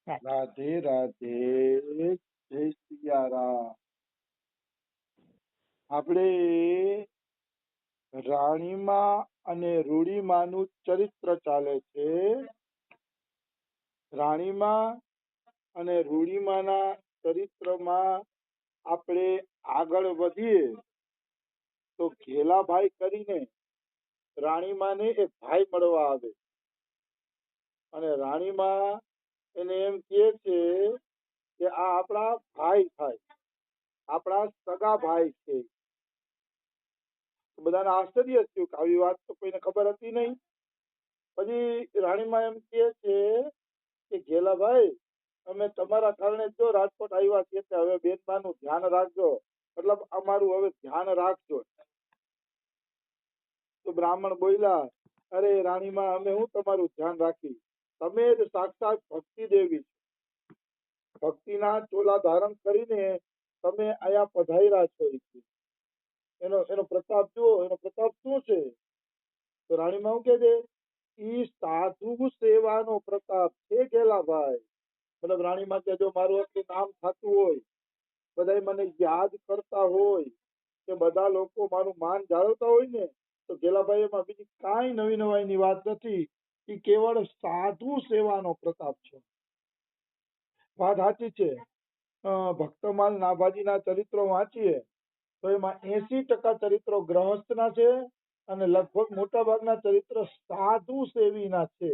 રાધે રાધે, જય સિયારામ. આપણે રાણીમા અને રૂડીમાનું ચરિત્ર ચાલે છે. રાણીમા અને રૂડીમાના ચરિત્રમાં આપણે આગળ વધીએ તો ઘેલાભાઈ કરીને રાણીમાને એક ભાઈ મળવા આવે અને રાણીમા એને એમ કહે છે કે આ આપણા ભાઈ થાય, આપણા સગા ભાઈ છે. બધાને આશ્ચર્ય થયું કે આવી વાત તો કોઈને ખબર હતી નહીં. પછી રાણીમા એમ કહે છે કે ઘેલાભાઈ, અમે તમારા કારણે જો રાજકોટ આવ્યા છીએ, હવે બેનબાનું ધ્યાન રાખજો, મતલબ અમારું હવે ધ્યાન રાખજો. તો બ્રાહ્મણ બોલ્યા, અરે રાણીમા, અમે હું તમારું ધ્યાન રાખી, તમે જ સાક્ષાત ભક્તિ દેવી, ભક્તિના ચોલા ધારણ કરીને તમે આયા પધાર્યા છો. એનો એનો પ્રતાપ જુઓ, એનો પ્રતાપ શું છે? તો રાણીમાં શું કે છે? ઈ સાધુ સેવાનો પ્રતાપ છે ઘેલાભાઈ. મતલબ રાણીમાં કે જો મારું આટલું નામ થતું હોય, બધા મને યાદ કરતા હોય, કે બધા લોકો મારું માન જાળવતા હોય ને, તો ઘેલાભાઈ એમાં બીજી કાંઈ નવી નવાઈની વાત નથી. એ કેવળ સાધુ સેવાનો પ્રતાપ છે. વાત સાચી છે. ભક્તમાલ નાભાજીના ચરિત્રો વાંચીએ તો એમાં 80% ચરિત્રો ગ્રહસ્થના છે અને લગભગ મોટા ભાગના ચરિત્ર સાધુ સેવીના છે,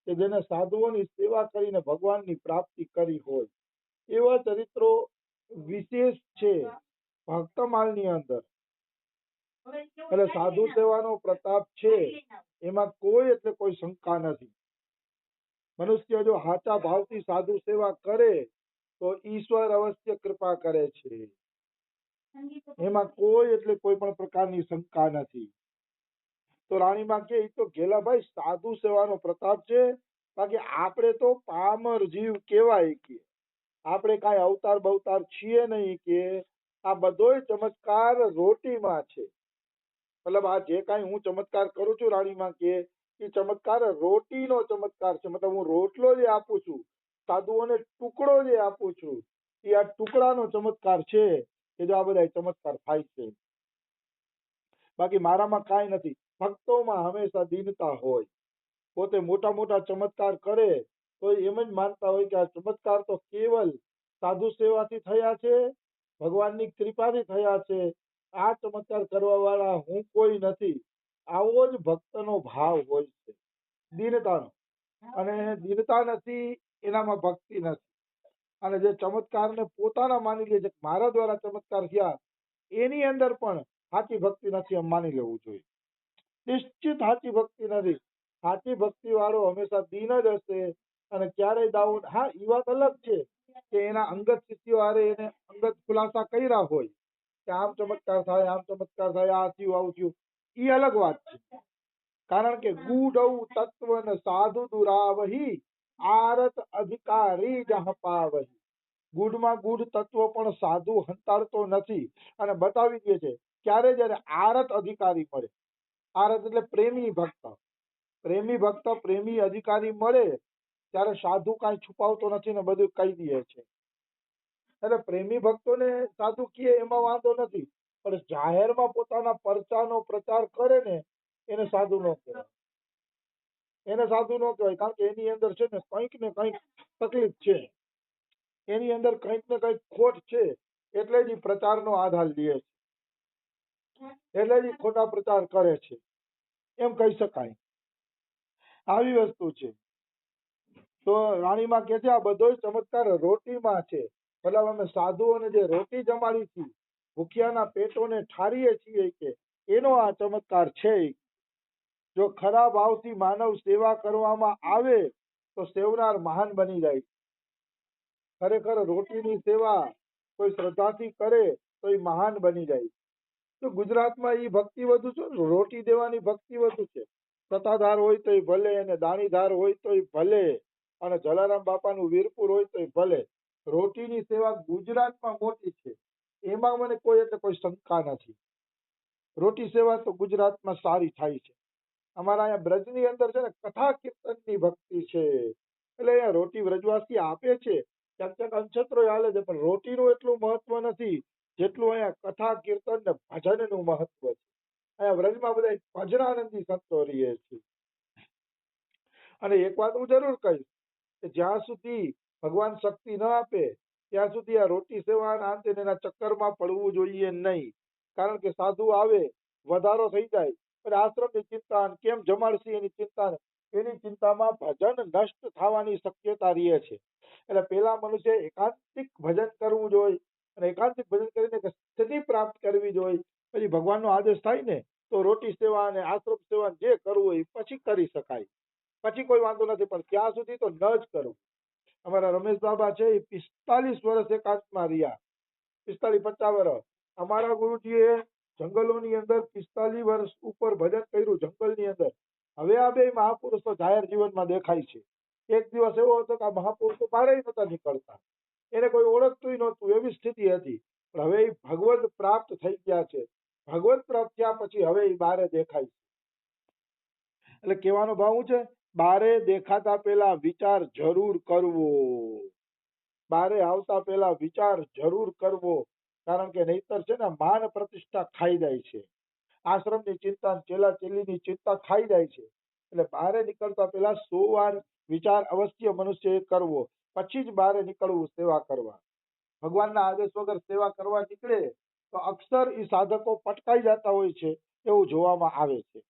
કે જેને સાધુઓની સેવા કરીને ભગવાનની પ્રાપ્તિ કરી હોય એવા ચરિત્રો વિશેષ છે ભક્તમાલની અંદર. એટલે સાધુ સેવાનો પ્રતાપ છે, એમાં કોઈ એટલે કોઈ શંકા નથી. મનુષ્ય જો સાચા ભાવથી સાધુ સેવા કરે તો ઈશ્વર અવશ્ય કૃપા કરે છે. એમાં કોઈ એટલે કોઈ પણ પ્રકારની શંકા નથી. તો રાણીમાં કે તો ઘેલાભાઈ સાધુ સેવાનો પ્રતાપ છે, બાકી આપણે તો પામર જીવ કહેવાય કે આપણે કાંઈ અવતાર બવતાર છીએ નહીં, કે આ બધોય ચમત્કાર રોટીમાં છે. મતલબ આ જે કાંઈ હું ચમત્કાર કરું છું રાણીમાં કે એ ચમત્કાર રોટીનો ચમત્કાર છે. મતલબ હું રોટલો જે આપું છું, સાધુઓને ટુકડો જે આપું છું, એ આ ટુકડાનો ચમત્કાર છે, કે જો આ બધા ચમત્કાર થાય છે. બાકી મારામાં કાંઈ નથી. ભક્તોમાં હંમેશા દીનતા હોય. પોતે મોટા મોટા ચમત્કાર કરે તો એમ જ માનતા હોય કે આ ચમત્કાર તો કેવલ સાધુ સેવાથી થયા છે, ભગવાનની કૃપાથી થયા છે, આ ચમત્કાર કરવા વાળા હું કોઈ નથી. આવો જ ભક્તનો ભાવ હોય છે, દીનતાનો. અને દીનતા નથી એનામાં ભક્તિ નથી. અને જે ચમત્કારને પોતાના માની લે છે, મારા દ્વારા ચમત્કાર થયા, એની અંદર પણ સાચી ભક્તિ નથી એમ માની લેવું જોઈએ. નિશ્ચિત સાચી ભક્તિ નથી. સાચી ભક્તિ વાળો હંમેશા દીન જ હશે અને ક્યારેય દાવો. હા, એ વાત અલગ છે કે એના અંગત શિષ્યો હારે એને અંગત ખુલાસા કર્યા હોય કે આમ ચમત્કાર થાય, આમ ચમત્કાર થાય, આ થયું, આવું થયું, એ અલગ વાત છે. કારણ કે ગૂઢ તત્વ ને સાધુ દુરાવહી આરત અધિકારી જહ પાવહી. ગૂઢમાં ગૂઢ તત્વ પણ સાધુ હંતાડતો નથી અને બતાવી દે છે ક્યારે, જયારે આરત અધિકારી મળે. આરત એટલે પ્રેમી ભક્ત. પ્રેમી ભક્ત, પ્રેમી અધિકારી મળે ત્યારે સાધુ કાંઈ છુપાવતો નથી ને બધું કહી દે છે. એટલે પ્રેમી ભક્તોને સાધુ કહે એમાં વાંધો નથી, પણ જાહેરમાં પોતાના પરચાનો પ્રચાર કરે ને એને સાધુ ન કહેવાય. એને સાધુ ન કહેવાય, કારણ કે એની અંદર છે ને કંઈક તકલીફ છે, એની અંદર કંઈક ને કંઈક ખોટ છે, એટલે જ પ્રચારનો આધાર લે છે, એટલે જ ખોટા પ્રચાર કરે છે, એમ કહી શકાય. આવી વસ્તુ છે. તો રાણીમાં કે છે આ બધો ચમત્કાર રોટીમાં છે. મતલબ અમે સાધુઓને જે રોટી જમાડી છે, ભૂખ્યાના પેટોને ઠારીએ છીએ, કે એનો આ ચમત્કાર છે. જો ખરા ભાવથી માનવ સેવા કરવામાં આવે તો સેવનાર મહાન બની જાય. ખરેખર રોટીની સેવા કોઈ શ્રદ્ધાથી કરે તો એ મહાન બની જાય. તો ગુજરાતમાં એ ભક્તિ વધુ છે, રોટી દેવાની ભક્તિ વધુ છે. સત્તાધાર હોય તો ભલે, અને દાણીધાર હોય તો ભલે, અને જલારામ બાપાનું વીરપુર હોય તો ભલે, રોટીની સેવા ગુજરાતમાં મોટી છે. એમાં મને કોઈ એટલે કોઈ શંકા નથી. રોટી સેવા તો ગુજરાતમાં સારી થાય છે. અમારા અહીંયા બ્રજની અંદર છે ને કથા કીર્તનની ભક્તિ છે. એટલે અહીંયા રોટી વ્રજવાસી આપે છે, ક્યાંક ક્યાંક અંછત્રો હાલે છે, પણ રોટીનું એટલું મહત્વ નથી જેટલું અહીંયા કથા કીર્તન ને ભજનનું મહત્વ છે. અહીંયા વ્રજમાં બધા ભજનાનંદી સંતો રહીએ છે. અને એક વાત હું જરૂર કહીશ કે જ્યાં સુધી ભગવાન શક્તિ ન આપે ત્યાં સુધી આ રોટી સેવા અને આ તે એના ચક્કરમાં પડવું જોઈએ નહીં. કારણ કે સાધુ આવે, વધારો થઈ જાય, અને આશ્રમની ચિંતા અને કેમ જમાડશે એની ચિંતામાં ભજન નષ્ટ થવાની શક્યતા રહે છે. એટલે પેલા મનુષ્ય એકાંતિક ભજન કરવું જોઈએ, અને એકાંતિક ભજન કરીને સ્થિતિ પ્રાપ્ત કરવી જોઈએ. પછી ભગવાનનો આદેશ થાય ને તો રોટી સેવા અને આશ્રમ સેવા જે કરવું હોય એ પછી કરી શકાય, પછી કોઈ વાંધો નથી, પણ ત્યાં સુધી તો ન જ કરવું. અમારા રમેશ બાબા છે એ 45 વર્ષ એકાંતમાં રહ્યા, 45-50 વર્ષ. અમારા ગુરુજીએ જંગલોની અંદર 45 વર્ષ ઉપર ભજન કર્યું, જંગલની અંદર. હવે આ બે મહાપુરુષો જાહેર જીવનમાં દેખાય છે. એક દિવસ એવો હતો કે આ મહાપુરુષો બહાર નહોતા નીકળતા, એને કોઈ ઓળખતું નહોતું, એવી સ્થિતિ હતી. પણ હવે એ ભગવત પ્રાપ્ત થઈ ગયા છે. ભગવત પ્રાપ્ત થયા પછી હવે એ બારે દેખાય છે. એટલે કહેવાનો ભાવ શું છે? બારે દેખાતા પહેલા વિચાર જરૂર કરવો, બારે આવતા પહેલા વિચાર જરૂર કરવો. કારણ કે નહીતર છે ને માન પ્રતિષ્ઠા ખાઈ જાય છે, આશ્રમની ચિંતા, ચેલા ચેલીની ચિંતા ખાઈ જાય છે. એટલે બારે નીકળતા પહેલા 100 વાર વિચાર અવશ્ય મનુષ્યએ કરવો, પછી જ બારે નીકળવું સેવા કરવા. ભગવાનના આદેશ વગર સેવા કરવા નીકળે તો અક્ષર એ સાધકો પટકાઈ જતા હોય છે, એવું જોવામાં આવે છે.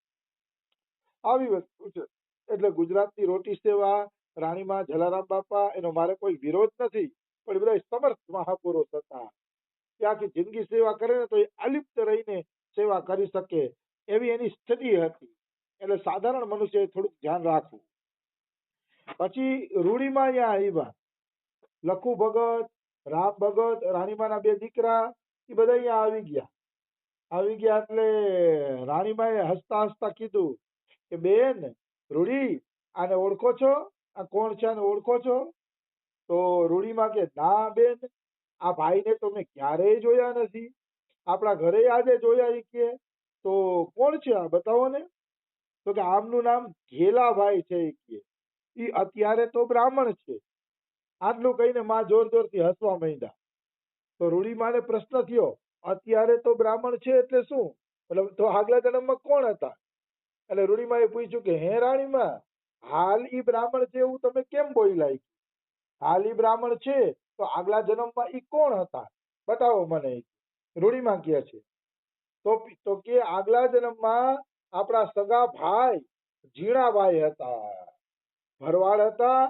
આવી વસ્તુ છે. એટલે ગુજરાતની રોટી સેવા, રાણીમાં જલારામ બાપા, એનો મારે કોઈ વિરોધ નથી, પણ બધા સમર્થ મહાપુરુષ હતા. તે આખી જિંદગી સેવા કરે ને તો એ અલિપ્ત રહીને સેવા કરી શકે એવી એની સ્થિતિ હતી. એટલે સાધારણ મનુષ્યએ થોડુંક ધ્યાન રાખવું. પછી રૂડીમાં અહીંયા આવ્યા, લખુ ભગત, રામ ભગત, રાણીમાના 2 દીકરા, એ બધા અહીંયા આવી ગયા. એટલે રાણીમાએ હસતા હસતા કીધું કે બેન રૂડી, આને ઓળખો છો? આ કોણ છે? આને ઓળખો છો? તો રૂડીમાં કે ના બેન, આ ભાઈને તો મેં ક્યારેય જોયા નથી, આપણા ઘરે આજે જોયા. એ કે તો કોણ છે આ, બતાવો ને. તો કે આમનું નામ ઘેલાભાઈ છે. એ કે ઈ અત્યારે તો બ્રાહ્મણ છે. આટલું કહીને માં જોર જોરથી હસવા માંડ્યા. તો રૂડીમાને પ્રશ્ન થયો, અત્યારે તો બ્રાહ્મણ છે એટલે શું? મતલબ તો આગલા જન્મમાં કોણ હતા? એટલે રૂડીમાએ પૂછ્યું કે હે રાણીમાં, હાલ ઈ બ્રાહ્મણ છે એવું તમે કેમ બોલ્યા? હાલ ઈ બ્રાહ્મણ છે તો આગલા જન્મમાં ઈ કોણ હતા, બતાવો મને. રૂડીમાં કહે છે તો કે આગલા જન્મમાં આપણા સગા ભાઈ ઝીણાભાઈ હતા, ભરવાડ હતા,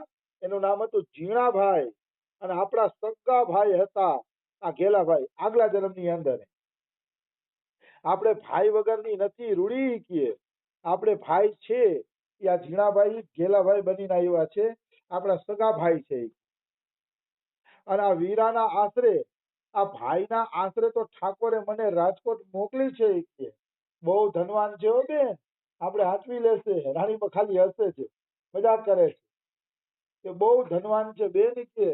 એનું નામ હતું ઝીણાભાઈ, અને આપણા સગા ભાઈ હતા આ ઘેલાભાઈ આગલા જન્મની અંદર. આપણે ભાઈ વગરની નથી રૂડી કીએ, આપણે ભાઈ છે એ આ ઝીણાભાઈ ઘેલાભાઈ બનીને આવ્યા છે, આપણા સગા ભાઈ છે. અને આ વીરાના આશરે, આ ભાઈના આશરે તો ઠાકોરે મને રાજકોટ મોકલી છે. કે બહુ ધનવાન છે હો બેન, આપણે હાચવી લેશે. રાણીમાં ખાલી હસે છે, મજાક કરે છે કે બહુ ધનવાન છે બેન, કે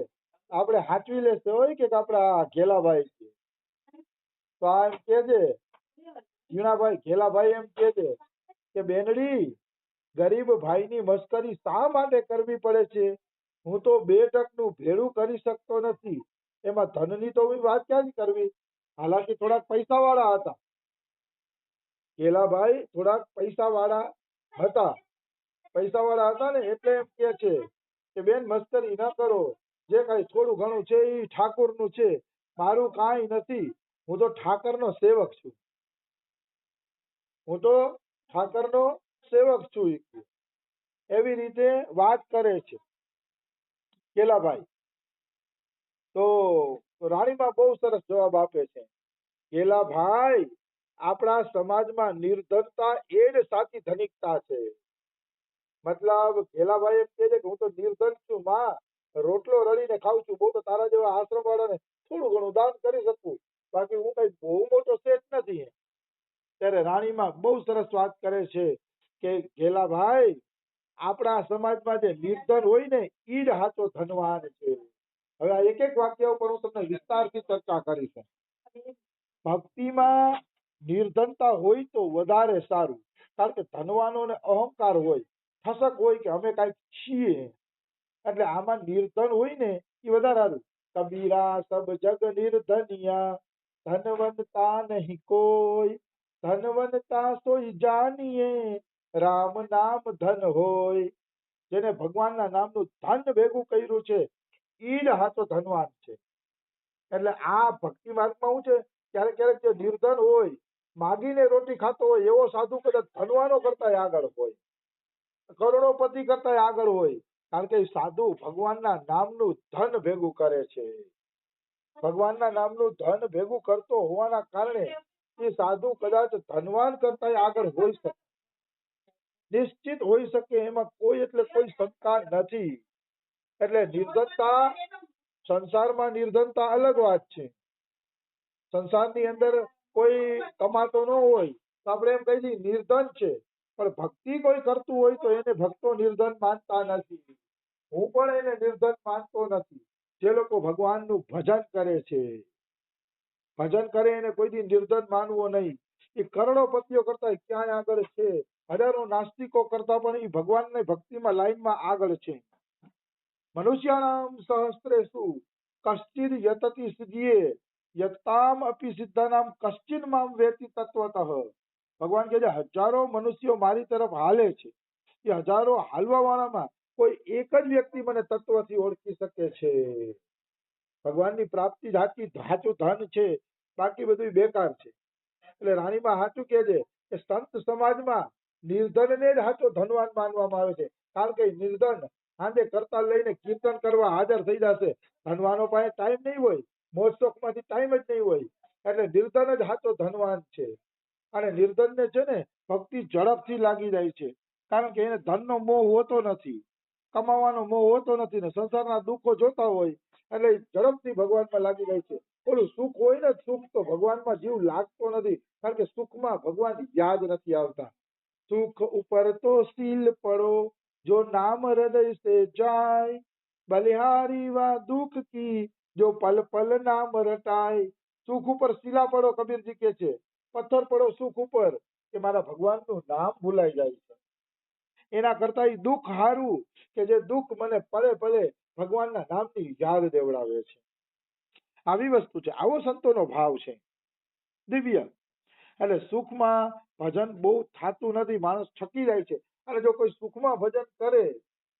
આપણે હાચવી લેશે હોય કે આપણા ઘેલાભાઈ છે. તો આ એમ કે છે ઝીણાભાઈ ઘેલાભાઈ, એમ કે છે કે બેનડી, ગરીબ ભાઈની મસ્કરી શા માટે કરવી પડે છે? હું તો 2 ટકનું ભેળું કરી શકતો નથી, એમાં ધનની તો વાત ક્યાં કરવી. હાલાકી થોડાક પૈસા વાળા હતા, ઘેલાભાઈ થોડાક પૈસા વાળા હતા ને, એટલે એમ કે છે કે બેન મસ્કરી ન કરો, જે કઈ થોડું ઘણું છે એ ઠાકોરનું છે, મારું કાંઈ નથી, હું તો ઠાકરનો સેવક છું, હું તો ઠાકરનો સેવક છું. એવી રીતે વાત કરે છે ઘેલાભાઈ. તો રાણીમાં બહુ સરસ જવાબ આપે છે, ઘેલાભાઈ, આપણા સમાજમાં નિર્ધનતા એ જ સાચી ધનિકતા છે. મતલબ ઘેલાભાઈ એમ કહે છે કે હું તો નિર્ધન છું માં, રોટલો રળીને ખાઉં છું, બહુ તો તારા જેવા આશ્રમ વાળાને થોડું ઘણું દાન કરી શકું, બાકી હું કઈ બહુ મોટો શેઠ નથી. ત્યારે રાણીમાં બહુ સરસ વાત કરે છે કે ઘેલાભાઈ, આપણા સમાજમાં જે નિર્ધન હોય ને એ જ સાચો ધનવાન છે. હવે આ એક એક વાક્ય ઉપર હું તમને વિસ્તારથી ચર્ચા કરીશ. ભક્તિમાં નિર્ધનતા હોય તો વધારે સારું, કારણ કે ધનવાનોને અહંકાર હોય, ઠસક હોય કે અમે કાંઈક છીએ, એટલે આમાં નિર્ધન હોય ને એ વધારે સારું. કબીરા સબ જગ નિર્ધનિયા, ધનવંતા નહીં કોઈ, ધનવંતા સોઈ જાનીએ, રામ નામ ધન હોય. જેને ભગવાનના નામનું ધન ભેગું કર્યું છે એ જ હાચો ધનવાન છે. એટલે આ ભક્તિ માર્ગમાં શું છે, ક્યારેક ક્યારેક જે નિર્ધન હોય, માગીને રોટી ખાતો હોય એવો સાધુ કદાચ ધનવાનો કરતા આગળ હોય, કરોડોપતિ કરતા આગળ હોય. કારણ કે સાધુ ભગવાનના નામનું ધન ભેગું કરે છે. ભગવાનના નામનું ધન ભેગું કરતો હોવાના કારણે એ સાધુ કદાચ ધનવાન કરતા આગળ હોઈ શકે, નિશ્ચિત હોઈ શકે, એમાં કોઈ એટલે કોઈ શંકા નથી. એટલે નિર્ધનતા, સંસારમાં નિર્ધનતા અલગ વાત છે. સંસારની અંદર કોઈ કમાતો ન હોય તો આપણે એમ કહી દઈએ નિર્ધન છે, પણ ભક્તિ કોઈ કરતું હોય તો એને ભક્તો નિર્ધન માનતા નથી. હું પણ એને નિર્ધન માનતો નથી. જે લોકો ભગવાનનું ભજન કરે છે, ભજન કરે એને કોઈ દી નિર્ધન માનવો નહીં. એ કરોડોપતિઓ કરતા ક્યાંય આગળ છે, હજારો નાસ્તિકો કરતા પણ એ ભગવાનની ભક્તિમાં લાઈનમાં આગળ છે. મનુષ્યાણામ સહસ્ત્રેષુ કશ્ચિદ યતતિ સિદ્ધિએ, યતામ અપી સિદ્ધાનામ કશ્ચિન મામ વેતિ તત્વતઃ. ભગવાન કહે છે હજારો મનુષ્યો મારી તરફ હાલે છે, એ હજારો હાલવા વાળામાં કોઈ એક જ વ્યક્તિ મને તત્વથી ઓળખી શકે છે. ભગવાનની પ્રાપ્તિ સાચું ધન છે, બાકી બધું બેકાર છે. એટલે રાણીમાં સાચું કહે છે કે સંત સમાજમાં નિર્ધનને જ સાચો ધનવાન માનવામાં આવે છે. કારણ કે નિર્ધન સાંજે કરતા લઈને કીર્તન કરવા હાજર થઈ જશે, ધનવાનો પાસે ટાઈમ નહીં હોય, મોજ શોખમાંથી ટાઈમ જ નહીં હોય. એટલે નિર્ધન જ સાચો ધનવાન છે. અને નિર્ધનને છે ને ભક્તિ ઝડપથી લાગી જાય છે, કારણ કે એને ધનનો મોહ હોતો નથી, કમાવાનો મોહ હોતો નથી ને સંસારના દુઃખો જોતા હોય એટલે ઝડપથી ભગવાનમાં લાગી જાય છે. ઓલું સુખ હોય ને, સુખ તો ભગવાનમાં જીવ લાગતો નથી, કારણ કે સુખમાં ભગવાન યાદ નથી આવતા. સુખ ઉપર તો સીલ પડો જો નામ હૃદય સે જાય, બલિહારી વા દુઃખ કી જો પલ પલ નામ રટાય. સુખ ઉપર શીલા પડો, કબીરજી કે છે, પથ્થર પડો સુખ ઉપર, કે મારા ભગવાનનું નામ ભૂલાઈ જાય છે. એના કરતા એ દુઃખ હારું કે જે દુઃખ મને પળે પળે ભગવાનના નામની યાદ દેવડાવે છે. આવી વસ્તુ છે, આવો સંતોનો ભાવ છે, દિવ્ય. એટલે સુખમાં ભજન બહુ થતું નથી, માણસ છકી જાય છે. અને જો કોઈ સુખમાં ભજન કરે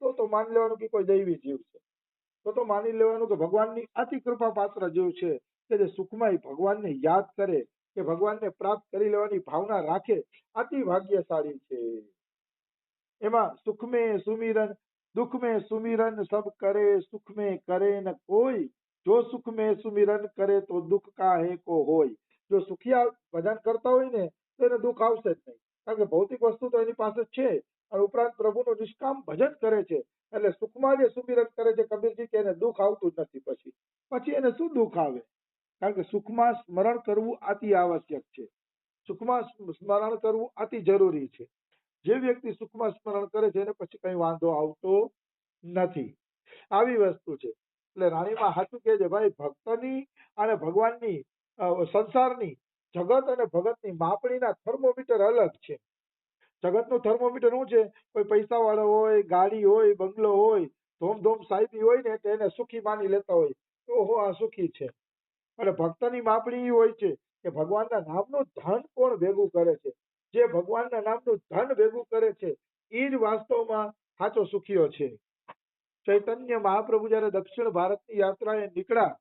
તો માની લેવાનું કે કોઈ દૈવી જીવ છે, તો માની લેવાનું કે ભગવાનની અતિ કૃપા પાત્ર જીવ છે, કે જે સુખમાં ભગવાનને યાદ કરે, કે ભગવાનને પ્રાપ્ત કરી લેવાની ભાવના રાખે, અતિ ભાગ્યશાળી છે. એમાં સુખ में सुमिरन दुख में सुमिरन सब करे, सुख में करे न कोई, जो सुख में सुमिरन करे तो दुख का है को હોય. જો સુખિયા ભજન કરતા હોય ને તો એને દુઃખ આવશે જ નહીં, કારણ કે ભૌતિક વસ્તુ તો એની પાસે છે, અને ઉપરાંત પ્રભુનું નિષ્કામ ભજન કરે છે. એટલે સુખમાં જે સુમિરન કરે છે, કબીરજી કે એને દુઃખ આવતું જ નથી. પછી એને શું દુઃખ આવે, કારણ કે સુખમાં સ્મરણ કરવું અતિ આવશ્યક છે, સુખમાં સ્મરણ કરવું અતિ જરૂરી છે. જે વ્યક્તિ સુખમાં સ્મરણ કરે છે એને પછી કઈ વાંધો આવતો નથી. આવી વસ્તુ છે. એટલે રાણીમાં સાચું કહે છે ભાઈ, ભક્તની અને ભગવાનની, સંસારની, જગત અને ભગતની માપણીના થર્મોમીટર અલગ છે. જગતનું થર્મોમીટર શું છે, કોઈ પૈસા વાળો હોય, ગાડી હોય, બંગલો હોય, ધોમ સાહેબી હોય ને તો એને સુખી માની લેતા હોય, ઓહો આ સુખી છે. અને ભક્તની માપણી એ હોય છે કે ભગવાનના નામનું ધન કોણ ભેગું કરે છે. જે ભગવાનના નામનું ધન ભેગું કરે છે એ જ વાસ્તવમાં સાચો સુખીઓ છે. ચૈતન્ય મહાપ્રભુ જયારે દક્ષિણ ભારતની યાત્રાએ નીકળ્યા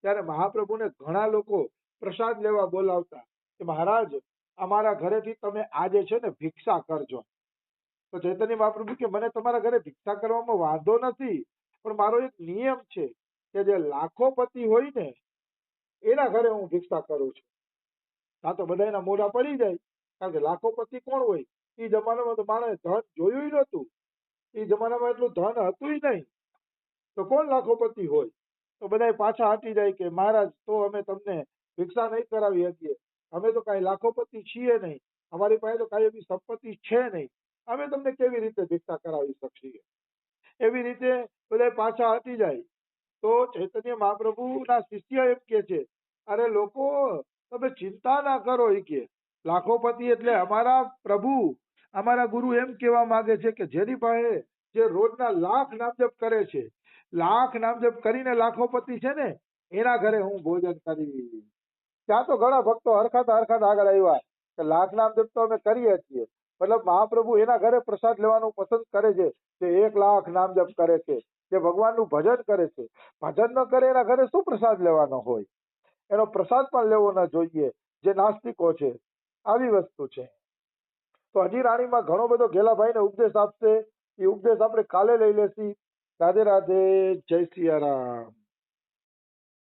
ત્યારે મહાપ્રભુને ઘણા લોકો પ્રસાદ લેવા બોલાવતા કે મહારાજ અમારા ઘરેથી તમે આજે છે ને ભિક્ષા કરજો. તો ચૈતન્ય મહાપ્રભુ કે મને તમારા ઘરે ભિક્ષા કરવામાં વાંધો નથી, પણ મારો એક નિયમ છે કે જે લાખોપતિ હોય ને એના ઘરે હું ભિક્ષા કરું છું. આ તો બધા એના મોઢા પડી જાય, કારણ કે લાખોપતિ કોણ હોય, એ જમાનામાં તો માણસે ધન જોયું નહોતું, એ જમાનામાં એટલું ધન હતું નહીં, તો કોણ લાખોપતિ હોય. તો બધા પાછા હટી જાય કે મહારાજ તો અમે તમને ભિક્ષા નહીં કરાવી શકીએ, અમે તો કઈ લાખોપતિ છીએ નહીં, અમારી પાસે તો કઈ એવી સંપત્તિ છે નહીં, અમે તમને કેવી રીતે ભિક્ષા કરાવી શકીએ. એવી રીતે બધા પાછા હટી જાય. તો ચૈતન્ય મહાપ્રભુના શિષ્ય એમ કે છે, અરે લોકો તમે ચિંતા ના કરો, એ કે લાખોપતિ એટલે અમારા પ્રભુ, અમારા ગુરુ એમ કહેવા માંગે છે કે જેની પાસે જે રોજના લાખ નામ જપ કરે છે, લાખ નામ જપ કરીને લાખોપતિ છે ને, એના ઘરે હું ભોજન કરીશ. ત્યાં તો ઘણા ભક્તો હરખાતા હરખાતા આગળ આવ્યા કે લાખ નામ જપ તો અમે કરીએ છીએ, મતલબ મહાપ્રભુ એના ઘરે પ્રસાદ લેવાનું પસંદ કરે છે, જે 1 લાખ નામ જપ કરે છે, જે ભગવાનનું ભજન કરે છે. ભજન ન કરે એના ઘરે શું પ્રસાદ લેવાનો હોય? એનો પ્રસાદ પણ લેવો ન જોઈએ, જે નાસ્તિકો છે. આવી વસ્તુ છે. તો હજી રાણીમાં ઘણો બધો ઘેલાભાઈને ઉપદેશ આપશે. એ ઉપદેશ આપણે કાલે લઈ લેશી. રાધે રાધે, જય સિયારામ.